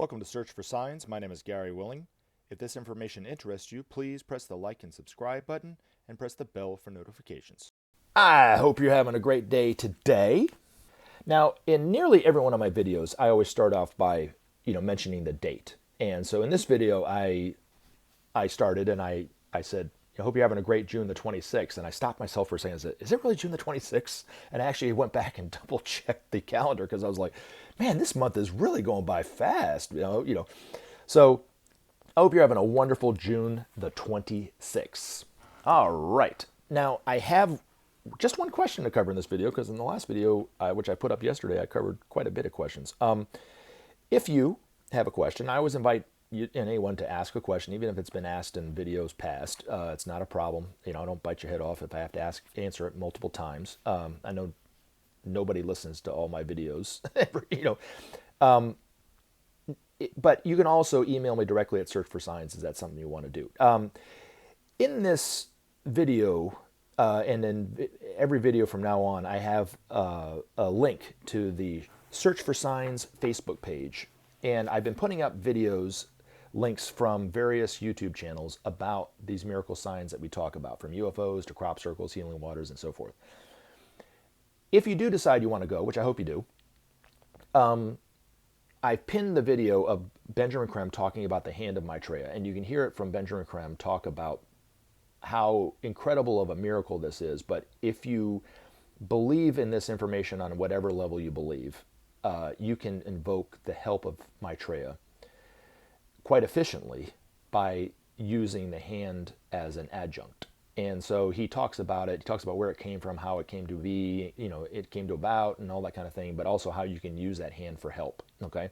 Welcome to Search for Signs. My name is Gary Willing. If this information interests you, please press the like and subscribe button and press the bell for notifications. I hope you're having a great day today. Now, in nearly every one of my videos, I always start off by, mentioning the date. And so in this video, I started and I said, I hope you're having a great June the 26th. And I stopped myself for saying, is it really June the 26th? And I actually went back and double checked the calendar because I was like, man, this month is really going by fast. So I hope you're having a wonderful June the 26th. All right. Now, I have just one question to cover in this video because in the last video, which I put up yesterday, I covered quite a bit of questions. If you have a question, I always invite anyone to ask a question, even if it's been asked in videos past. It's not a problem. I don't bite your head off if I have to answer it multiple times. I know nobody listens to all my videos, but you can also email me directly at Search for Signs. Is that something you want to do? In this video, and in every video from now on, I have a link to the Search for Signs Facebook page. And I've been putting up videos, links from various YouTube channels about these miracle signs that we talk about, from UFOs to crop circles, healing waters, and so forth. If you do decide you want to go, which I hope you do, I've pinned the video of Benjamin Creme talking about the hand of Maitreya, and you can hear it from Benjamin Creme talk about how incredible of a miracle this is. But if you believe in this information on whatever level you believe, you can invoke the help of Maitreya quite efficiently by using the hand as an adjunct. And so he talks about it. He talks about where it came from, how it came to be, it came to about and all that kind of thing, but also how you can use that hand for help. Okay.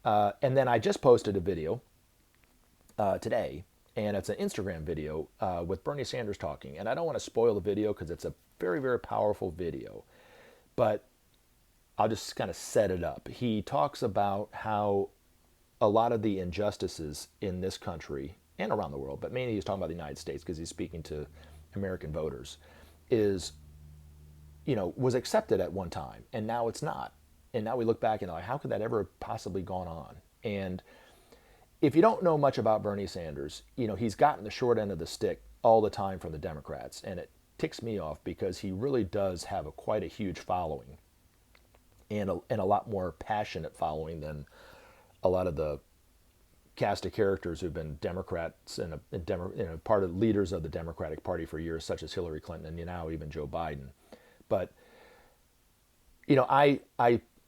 And then I just posted a video today, and it's an Instagram video with Bernie Sanders talking. And I don't want to spoil the video because it's a very, very powerful video, but I'll just kind of set it up. He talks about how a lot of the injustices in this country and around the world, but mainly he's talking about the United States because he's speaking to American voters, was accepted at one time and now it's not. And now we look back and like, how could that ever possibly gone on? And if you don't know much about Bernie Sanders, he's gotten the short end of the stick all the time from the Democrats, and it ticks me off because he really does have quite a huge following and a lot more passionate following than a lot of the cast of characters who've been Democrats and part of leaders of the Democratic Party for years, such as Hillary Clinton and now even Joe Biden. But I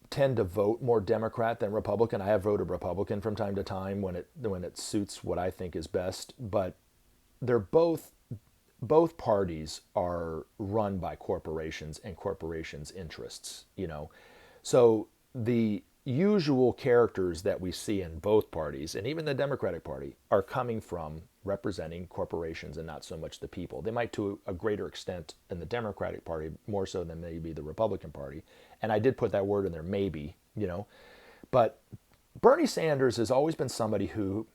tend to vote more Democrat than Republican. I have voted Republican from time to time when it suits what I think is best. But they're both parties are run by corporations and corporations' interests. So the usual characters that we see in both parties, and even the Democratic Party, are coming from representing corporations and not so much the people. They might to a greater extent in the Democratic Party, more so than maybe the Republican Party. And I did put that word in there, maybe, But Bernie Sanders has always been somebody who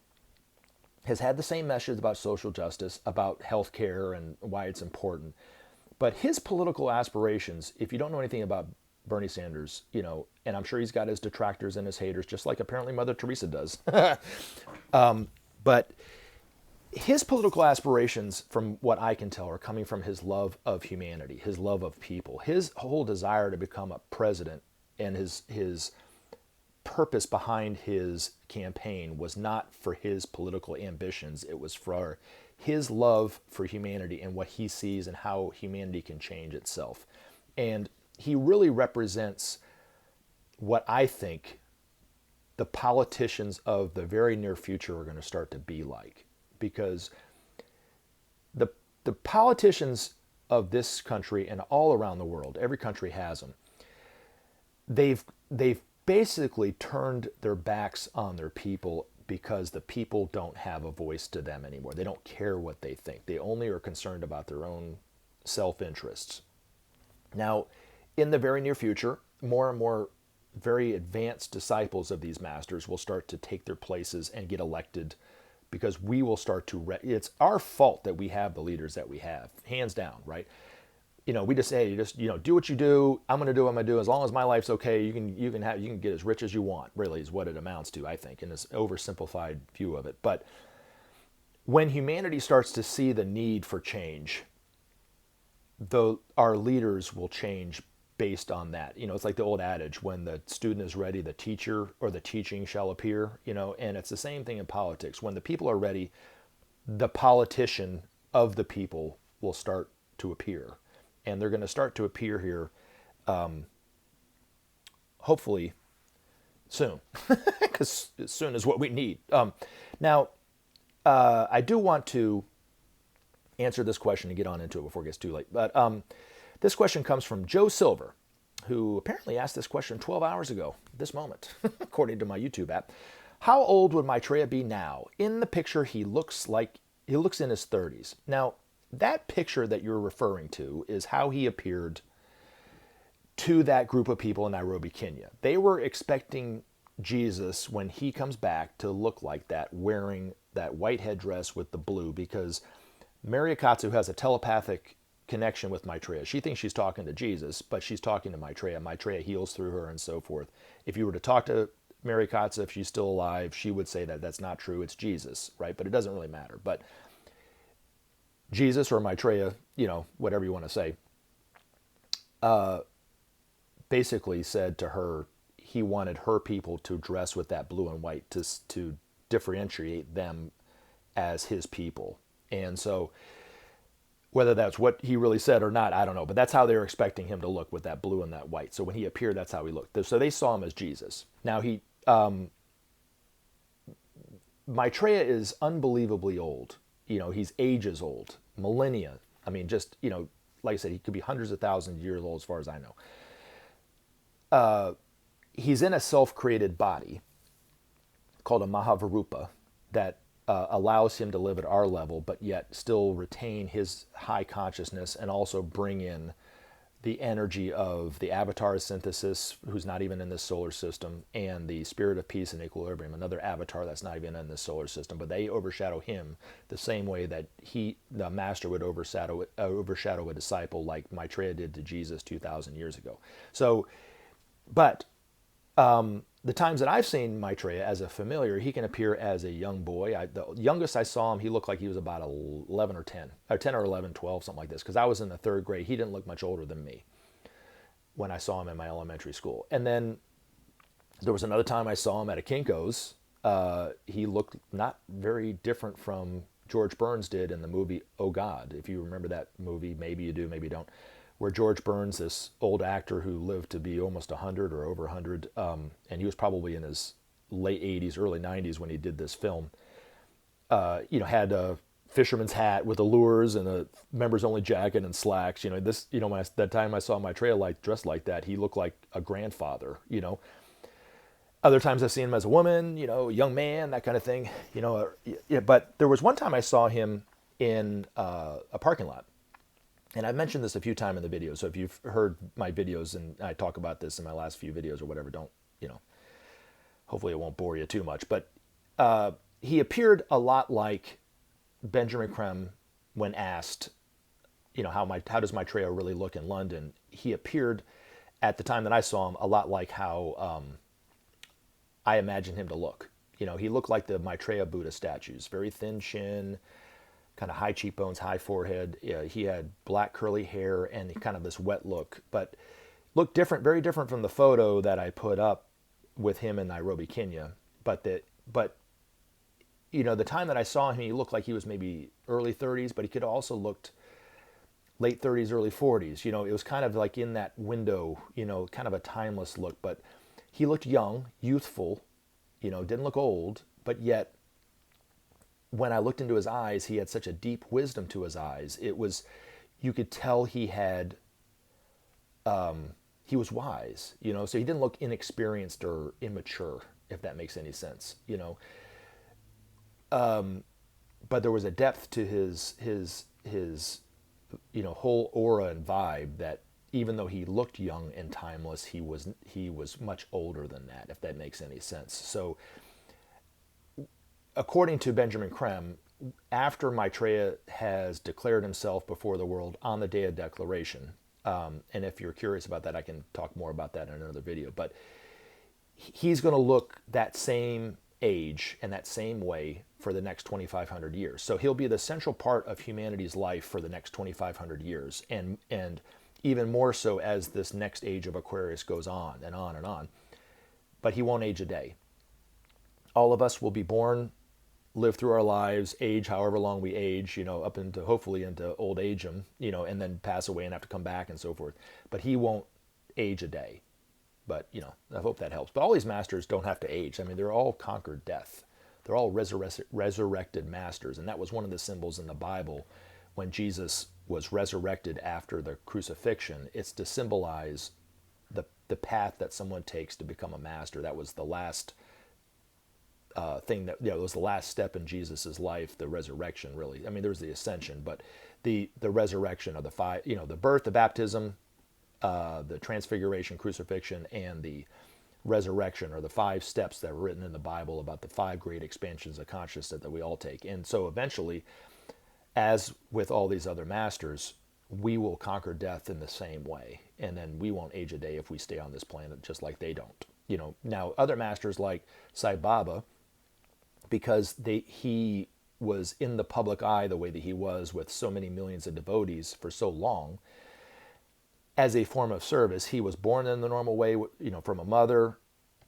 has had the same message about social justice, about health care and why it's important. But his political aspirations, if you don't know anything about Bernie Sanders, and I'm sure he's got his detractors and his haters, just like apparently Mother Teresa does. But his political aspirations, from what I can tell, are coming from his love of humanity, his love of people, his whole desire to become a president, and his purpose behind his campaign was not for his political ambitions. It was for his love for humanity and what he sees and how humanity can change itself. And he really represents what I think the politicians of the very near future are going to start to be like. Because the politicians of this country and all around the world, every country has them, they've basically turned their backs on their people because the people don't have a voice to them anymore. They don't care what they think. They only are concerned about their own self-interests. Now, in the very near future, more and more very advanced disciples of these masters will start to take their places and get elected because we will start to... it's our fault that we have the leaders that we have, hands down, right? we just say, do what you do. I'm going to do what I'm going to do. As long as my life's okay, you can get as rich as you want, really is what it amounts to, I think, in this oversimplified view of it. But when humanity starts to see the need for change, our leaders will change based on that. It's like the old adage, when the student is ready, the teacher or the teaching shall appear, and it's the same thing in politics. When the people are ready, the politician of the people will start to appear. And they're going to start to appear here, hopefully soon, because soon is what we need. Now, I do want to answer this question and get on into it before it gets too late. But this question comes from Joe Silver, who apparently asked this question 12 hours ago, this moment, according to my YouTube app. How old would Maitreya be now? In the picture, he looks in his 30s. Now, that picture that you're referring to is how he appeared to that group of people in Nairobi, Kenya. They were expecting Jesus, when he comes back, to look like that, wearing that white headdress with the blue, because Mary Akatsu has a telepathic connection with Maitreya. She thinks she's talking to Jesus, but she's talking to Maitreya. Maitreya heals through her and so forth. If you were to talk to Mary Akatsu, if she's still alive, she would say that that's not true, it's Jesus, right? But it doesn't really matter. But Jesus or Maitreya, whatever you want to say, basically said to her he wanted her people to dress with that blue and white to differentiate them as his people. And so whether that's what he really said or not, I don't know. But that's how they were expecting him to look, with that blue and that white. So when he appeared, that's how he looked. So they saw him as Jesus. Now, Maitreya is unbelievably old. He's ages old, millennia. I mean, just, like I said, he could be hundreds of thousands of years old as far as I know. He's in a self-created body called a Mahavarupa that allows him to live at our level, but yet still retain his high consciousness and also bring in the energy of the avatar synthesis, who's not even in this solar system, and the spirit of peace and equilibrium, another avatar that's not even in this solar system, but they overshadow him the same way that the master would overshadow a disciple, like Maitreya did to Jesus 2,000 years ago. So, but the times that I've seen Maitreya as a familiar, he can appear as a young boy. The youngest I saw him, he looked like he was about 11 or 10, or 10 or 11, 12, something like this, because I was in the third grade. He didn't look much older than me when I saw him in my elementary school. And then there was another time I saw him at a Kinko's. He looked not very different from George Burns did in the movie Oh God. If you remember that movie, maybe you do, maybe you don't, where George Burns, this old actor who lived to be almost 100 or over 100, and he was probably in his late 80s, early 90s when he did this film, had a fisherman's hat with allures and a members-only jacket and slacks. That time I saw Maitreya dressed like that, he looked like a grandfather. Other times I've seen him as a woman, a young man, that kind of thing. But there was one time I saw him in a parking lot. And I've mentioned this a few times in the video, so if you've heard my videos, and I talk about this in my last few videos or whatever, don't, hopefully it won't bore you too much. But he appeared a lot like Benjamin Creme when asked, how does Maitreya really look in London? He appeared, at the time that I saw him, a lot like how I imagined him to look. He looked like the Maitreya Buddha statues, very thin chin, kind of high cheekbones, high forehead. He had black curly hair and kind of this wet look, but looked different, very different from the photo that I put up with him in Nairobi, Kenya. But the time that I saw him, he looked like he was maybe early 30s, but he could also looked late 30s, early 40s. It was kind of like in that window, kind of a timeless look, but he looked young, youthful, didn't look old, but yet when I looked into his eyes, he had such a deep wisdom to his eyes. You could tell he was wise, so he didn't look inexperienced or immature, if that makes any sense, but there was a depth to his whole aura and vibe that even though he looked young and timeless, he was much older than that, if that makes any sense. So according to Benjamin Creme, after Maitreya has declared himself before the world on the day of declaration, And if you're curious about that, I can talk more about that in another video. But he's going to look that same age and that same way for the next 2,500 years. So he'll be the central part of humanity's life for the next 2,500 years, and even more so as this next age of Aquarius goes on and on and on. But he won't age a day. All of us will be born, live through our lives, age however long we age, up into hopefully into old age, and then pass away and have to come back and so forth. But he won't age a day. But, I hope that helps. But all these masters don't have to age. I mean, they're all conquered death. They're all resurrected masters. And that was one of the symbols in the Bible when Jesus was resurrected after the crucifixion. It's to symbolize the path that someone takes to become a master. That was the last thing that, it was the last step in Jesus's life, the resurrection, really. I mean, there's the ascension, but the resurrection of the five, the birth, the baptism, the transfiguration, crucifixion, and the resurrection are the 5 steps that were written in the Bible about the 5 great expansions of consciousness that we all take. And so eventually, as with all these other masters, we will conquer death in the same way. And then we won't age a day if we stay on this planet, just like they don't. Now other masters like Sai Baba, because he was in the public eye the way that he was with so many millions of devotees for so long, as a form of service, he was born in the normal way, from a mother,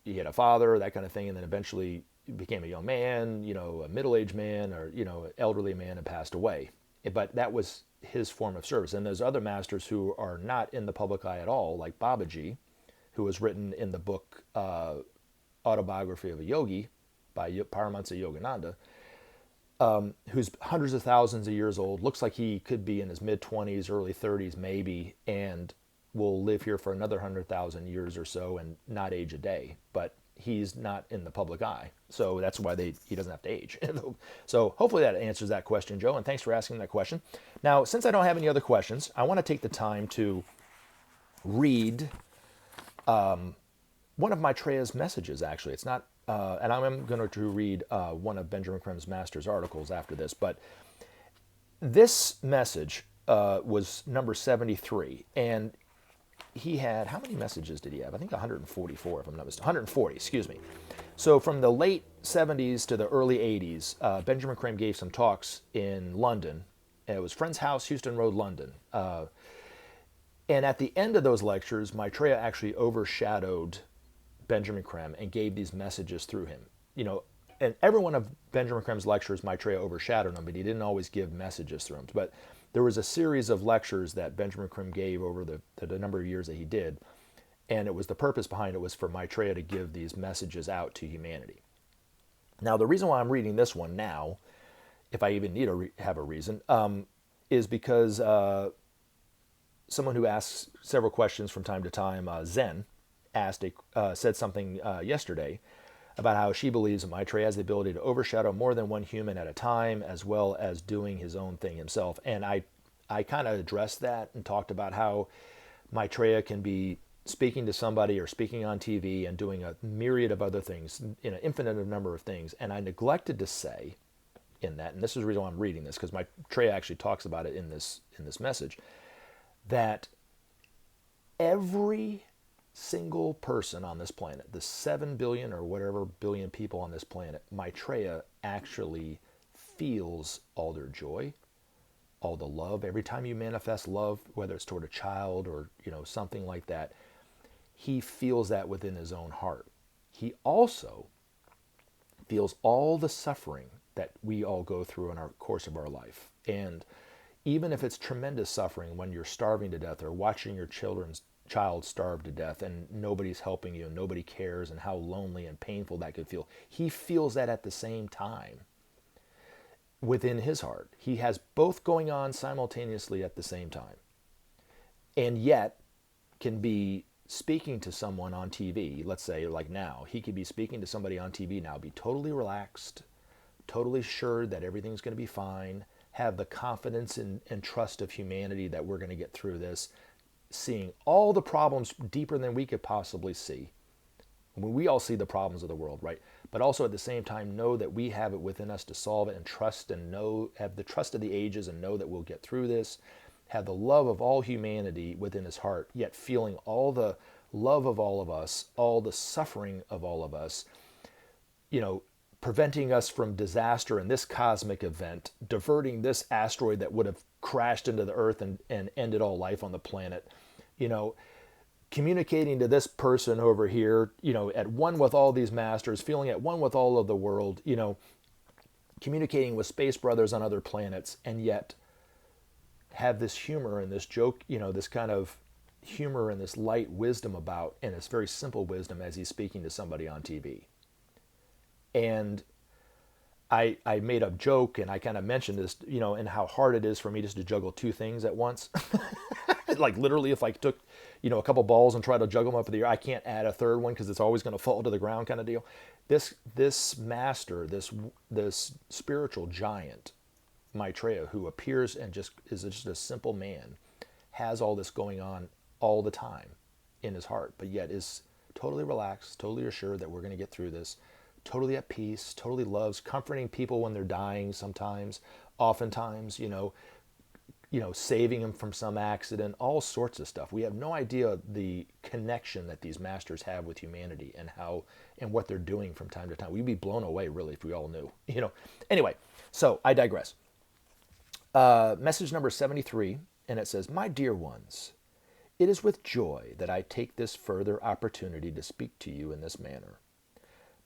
he had a father, that kind of thing, and then eventually became a young man, a middle-aged man, or, an elderly man, and passed away. But that was his form of service. And there's other masters who are not in the public eye at all, like Babaji, who was written in the book Autobiography of a Yogi by Paramahansa Yogananda, who's hundreds of thousands of years old, looks like he could be in his mid-20s, early 30s maybe, and will live here for another 100,000 years or so and not age a day. But he's not in the public eye, so that's why he doesn't have to age. So hopefully that answers that question, Joe, and thanks for asking that question. Now, since I don't have any other questions, I want to take the time to read one of Maitreya's messages, actually. It's not, and I'm going to read one of Benjamin Creme's Master's articles after this, but this message was number 73, and he had, how many messages did he have? I think 144, if I'm not mistaken. 140, excuse me. So from the late 70s to the early 80s, Benjamin Creme gave some talks in London. It was Friend's House, Houston Road, London. And at the end of those lectures, Maitreya actually overshadowed Benjamin Creme and gave these messages through him. And every one of Benjamin Creme's lectures, Maitreya overshadowed him, but he didn't always give messages through him. But there was a series of lectures that Benjamin Creme gave over the number of years that he did, and it was, the purpose behind it was for Maitreya to give these messages out to humanity. Now, the reason why I'm reading this one now, if I even need to have a reason, is because someone who asks several questions from time to time, Zen, said something yesterday about how she believes Maitreya has the ability to overshadow more than one human at a time, as well as doing his own thing himself. And I kind of addressed that and talked about how Maitreya can be speaking to somebody or speaking on TV and doing a myriad of other things, in an infinite number of things. And I neglected to say in that, and this is the reason why I'm reading this, because Maitreya actually talks about it in this message, that every single person on this planet, the 7 billion or whatever billion people on this planet, Maitreya actually feels all their joy, all the love. Every time you manifest love, whether it's toward a child or something like that, he feels that within his own heart. He also feels all the suffering that we all go through in our course of our life. And even if it's tremendous suffering when you're starving to death or watching your child starve to death and nobody's helping you and nobody cares, and how lonely and painful that could feel, he feels that at the same time within his heart. He has both going on simultaneously at the same time, and yet can be speaking to someone on TV. Let's say, like now, he could be speaking to somebody on TV now, be totally relaxed, totally sure that everything's going to be fine, have the confidence and trust of humanity that we're going to get through this, seeing all the problems deeper than we could possibly see. I mean, we all see the problems of the world, right? But also at the same time know that we have it within us to solve it, and trust and know, have the trust of the ages and know that we'll get through this, had the love of all humanity within his heart, yet feeling all the love of all of us, all the suffering of all of us, preventing us from disaster in this cosmic event, diverting this asteroid that would have crashed into the earth and ended all life on the planet, communicating to this person over here, at one with all these masters, feeling at one with all of the world, communicating with space brothers on other planets, and yet have this humor and this joke, this kind of humor and this light wisdom about, and this very simple wisdom as he's speaking to somebody on TV. And I made a joke, and I kind of mentioned this, and how hard it is for me just to juggle two things at once. Like literally, if I took, a couple balls and tried to juggle them up in the air, I can't add a third one because it's always going to fall to the ground, kind of deal. This master, this spiritual giant, Maitreya, who appears and just is just a simple man, has all this going on all the time in his heart, but yet is totally relaxed, totally assured that we're going to get through this, totally at peace, totally loves, comforting people when they're dying sometimes, oftentimes, saving them from some accident, all sorts of stuff. We have no idea the connection that these masters have with humanity and what they're doing from time to time. We'd be blown away, really, if we all knew, Anyway, so I digress. Message number 73, and it says, "My dear ones, it is with joy that I take this further opportunity to speak to you in this manner.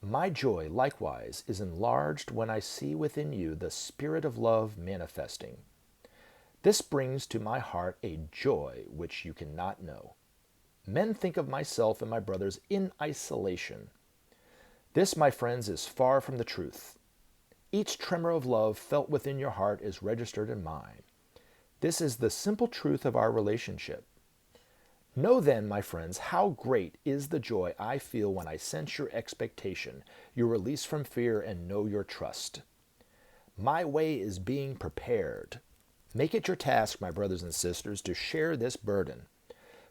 My joy, likewise, is enlarged when I see within you the spirit of love manifesting. This brings to my heart a joy which you cannot know. Men think of myself and my brothers in isolation. This, my friends, is far from the truth. Each tremor of love felt within your heart is registered in mine. This is the simple truth of our relationship. Know then, my friends, how great is the joy I feel when I sense your expectation, your release from fear, and know your trust. My way is being prepared. Make it your task, my brothers and sisters, to share this burden.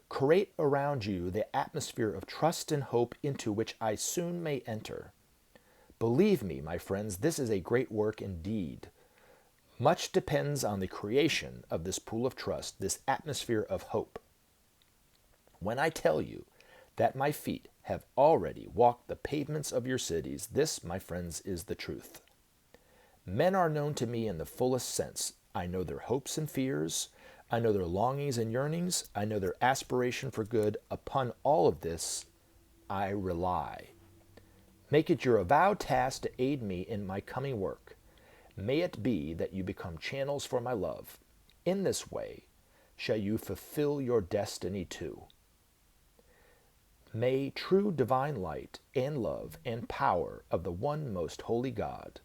Create around you the atmosphere of trust and hope into which I soon may enter. Believe me, my friends, this is a great work indeed. Much depends on the creation of this pool of trust, this atmosphere of hope. When I tell you that my feet have already walked the pavements of your cities, this, my friends, is the truth. Men are known to me in the fullest sense. I know their hopes and fears. I know their longings and yearnings. I know their aspiration for good. Upon all of this, I rely. Make it your avowed task to aid me in my coming work. May it be that you become channels for my love. In this way shall you fulfill your destiny too. May true divine light and love and power of the one most holy God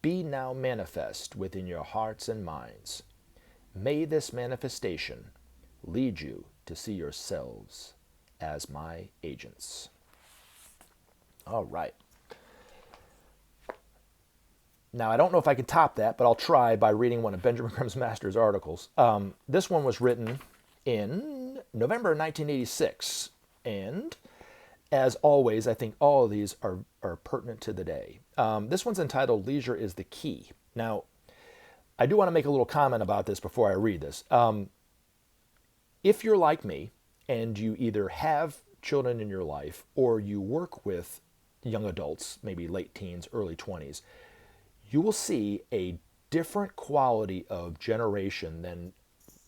be now manifest within your hearts and minds. May this manifestation lead you to see yourselves as my agents." All right. Now, I don't know if I can top that, but I'll try by reading one of Benjamin Crime's Master's articles. This one was written in November 1986. And as always, I think all of these are pertinent to the day. This one's entitled "Leisure is the Key." Now, I do want to make a little comment about this before I read this. If you're like me and you either have children in your life or you work with young adults, maybe late teens, early 20s, you will see a different quality of generation than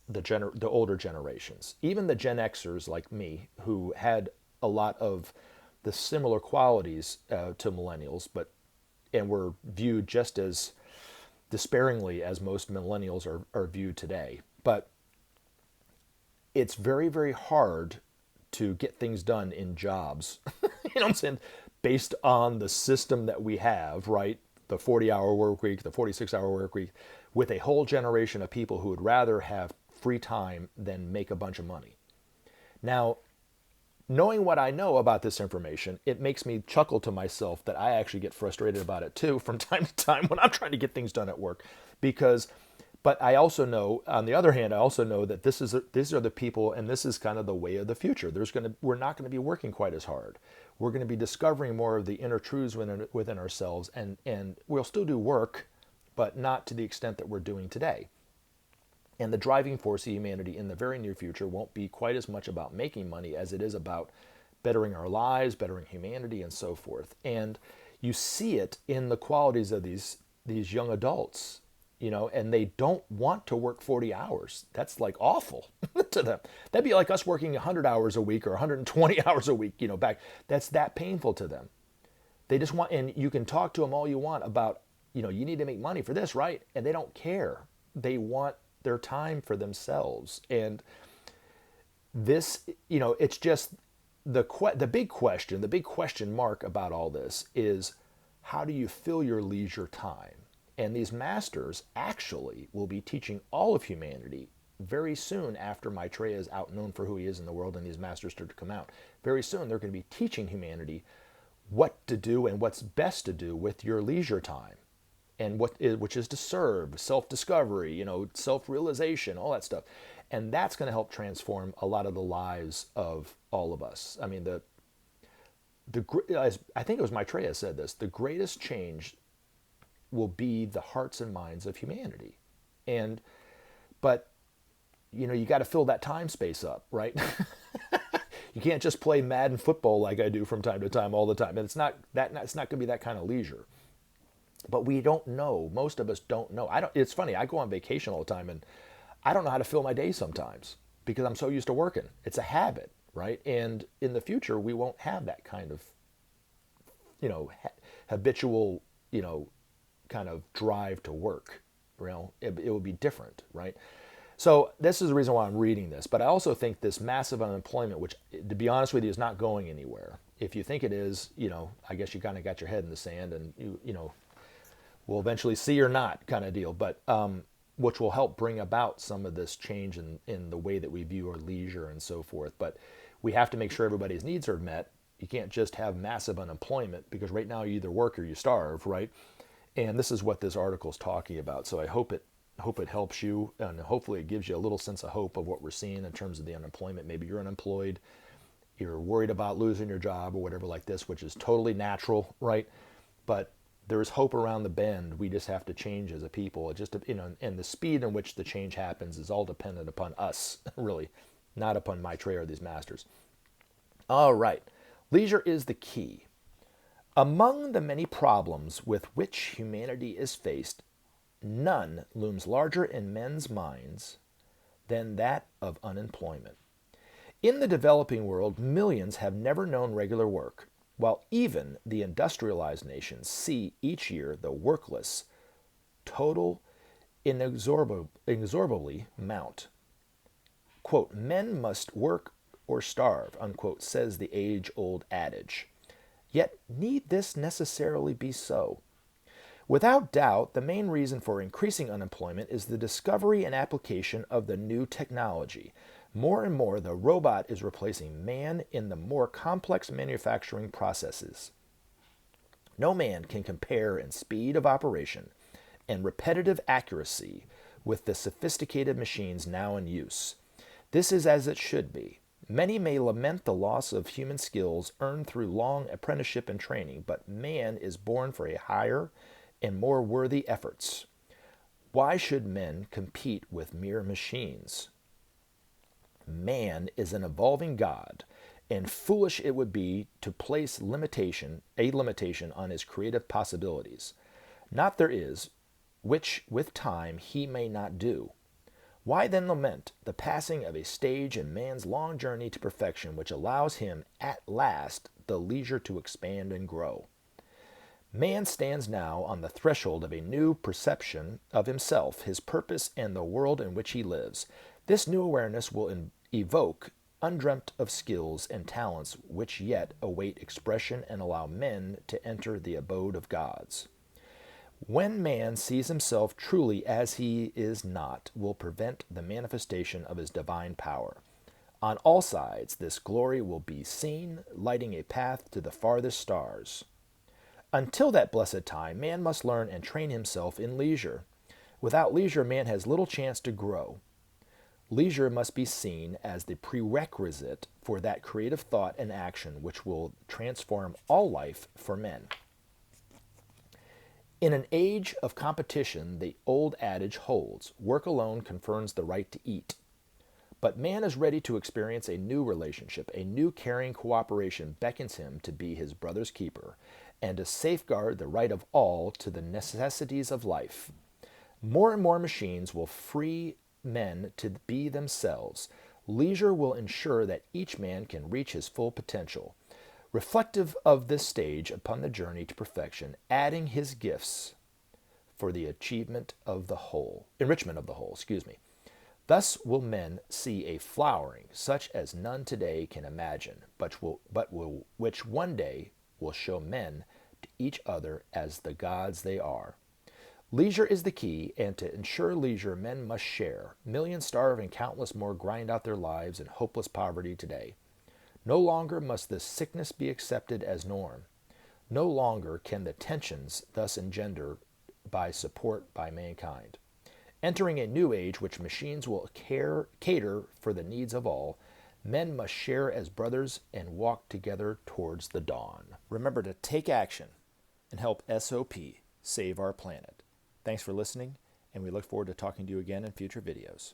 the older generations. Even the Gen Xers like me, who had a lot of the similar qualities to millennials, and were viewed just as despairingly as most millennials are viewed today. But it's very, very hard to get things done in jobs, you know what I'm saying, based on the system that we have, right? The 40-hour work week, the 46-hour work week, with a whole generation of people who would rather have free time than make a bunch of money. Now, knowing what I know about this information, it makes me chuckle to myself that I actually get frustrated about it too from time to time when I'm trying to get things done at work. But I also know, on the other hand, I also know that these are the people, and this is kind of the way of the future. We're not going to be working quite as hard. We're going to be discovering more of the inner truths within ourselves, and we'll still do work, but not to the extent that we're doing today. And the driving force of humanity in the very near future won't be quite as much about making money as it is about bettering our lives, bettering humanity, and so forth. And you see it in the qualities of these young adults, and they don't want to work 40 hours. That's like awful to them. That'd be like us working 100 hours a week or 120 hours a week, back. That's that painful to them. They just want, and you can talk to them all you want about, you need to make money for this, right? And they don't care. They want their time for themselves. And this, it's just the big question mark about all this is, how do you fill your leisure time? And these masters actually will be teaching all of humanity very soon after Maitreya is out known for who he is in the world and these masters start to come out. Very soon they're going to be teaching humanity what to do and what's best to do with your leisure time, and which is to serve, self-discovery, self-realization, all that stuff. And that's going to help transform a lot of the lives of all of us. I mean, I think it was Maitreya said this, the greatest change will be the hearts and minds of humanity. But you got to fill that time space up, right? You can't just play Madden football like I do from time to time all the time. And it's not going to be that kind of leisure. But we don't know. Most of us don't know. It's funny. I go on vacation all the time and I don't know how to fill my day sometimes because I'm so used to working. It's a habit, right? And in the future, we won't have that kind of, habitual, kind of drive to work. It would be different, right? So this is the reason why I'm reading this. But I also think this massive unemployment, which, to be honest with you, is not going anywhere. If you think it is, I guess you kind of got your head in the sand and we'll eventually see or not kind of deal. But which will help bring about some of this change in the way that we view our leisure and so forth. But we have to make sure everybody's needs are met. You can't just have massive unemployment because right now you either work or you starve, right? And this is what this article is talking about. So I hope it helps you, and hopefully it gives you a little sense of hope of what we're seeing in terms of the unemployment. Maybe you're unemployed, you're worried about losing your job or whatever like this, which is totally natural, right? But there's hope around the bend. We just have to change as a people. It just, and the speed in which the change happens is all dependent upon us, really, not upon Maitreya or these masters. All right, leisure is the key. Among the many problems with which humanity is faced, none looms larger in men's minds than that of unemployment. In the developing world, millions have never known regular work, while even the industrialized nations see each year the workless total inexorably mount. Quote, men must work or starve, unquote, says the age-old adage. Yet need this necessarily be so? Without doubt, the main reason for increasing unemployment is the discovery and application of the new technology. More and more, the robot is replacing man in the more complex manufacturing processes. No man can compare in speed of operation and repetitive accuracy with the sophisticated machines now in use. This is as it should be. Many may lament the loss of human skills earned through long apprenticeship and training, but man is born for a higher and more worthy efforts. Why should men compete with mere machines? Man is an evolving God, and foolish it would be to place a limitation on his creative possibilities. Not there is, which with time he may not do. Why then lament the passing of a stage in man's long journey to perfection, which allows him at last the leisure to expand and grow? Man stands now on the threshold of a new perception of himself, his purpose, and the world in which he lives. This new awareness will evoke undreamt of skills and talents which yet await expression and allow men to enter the abode of gods. When man sees himself truly as he is not, will prevent the manifestation of his divine power. On all sides, this glory will be seen, lighting a path to the farthest stars. Until that blessed time, man must learn and train himself in leisure. Without leisure, man has little chance to grow. Leisure must be seen as the prerequisite for that creative thought and action which will transform all life for men. In an age of competition, the old adage holds, work alone confers the right to eat. But man is ready to experience a new relationship. A new caring cooperation beckons him to be his brother's keeper and to safeguard the right of all to the necessities of life. More and more machines will free men to be themselves. Leisure will ensure that each man can reach his full potential. Reflective of this stage upon the journey to perfection, adding his gifts for the achievement of the whole, enrichment of the whole, Thus will men see a flowering such as none today can imagine, which one day will show men to each other as the gods they are. Leisure is the key, and to ensure leisure, men must share. Millions starve and countless more grind out their lives in hopeless poverty today. No longer must this sickness be accepted as norm. No longer can the tensions thus engender by support by mankind. Entering a new age which machines will cater for the needs of all, men must share as brothers and walk together towards the dawn. Remember to take action and help SOP save our planet. Thanks for listening, and we look forward to talking to you again in future videos.